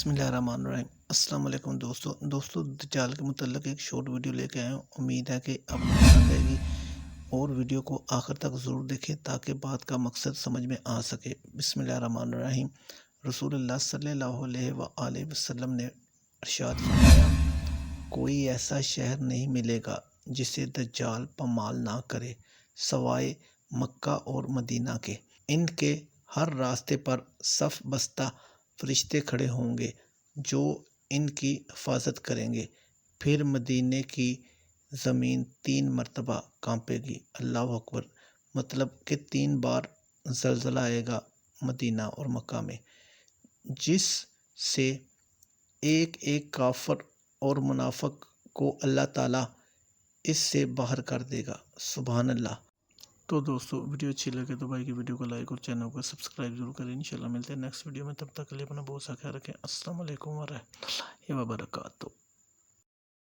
بسم اللہ الرحمن الرحیم۔ السلام علیکم دوستو دجال کے متعلق ایک شارٹ ویڈیو لے کے آئے ہوں۔ امید ہے کہ آپ کو پسند آئے گی اور ویڈیو کو آخر تک ضرور دیکھیں تاکہ بات کا مقصد سمجھ میں آ سکے۔ بسم اللہ الرحمن الرحیم۔ رسول اللہ صلی اللہ علیہ وآلہ وسلم نے ارشاد فرمایا، کوئی ایسا شہر نہیں ملے گا جسے دجال پامال نہ کرے سوائے مکہ اور مدینہ کے۔ ان کے ہر راستے پر صف بستہ فرشتے کھڑے ہوں گے جو ان کی حفاظت کریں گے۔ پھر مدینے کی زمین 3 مرتبہ کانپے گی۔ اللہ اکبر! مطلب کہ 3 بار زلزلہ آئے گا مدینہ اور مکہ میں، جس سے ایک ایک کافر اور منافق کو اللہ تعالیٰ اس سے باہر کر دے گا۔ سبحان اللہ! تو دوستو ویڈیو اچھی لگے تو بھائی کی ویڈیو کو لائک اور چینل کو سبسکرائب ضرور کریں۔ انشاءاللہ ملتے ہیں نیکسٹ ویڈیو میں، تب تک کے لیے اپنا بہت سا خیال رکھیں۔ السلام علیکم ورحمۃ اللہ وبرکاتہ۔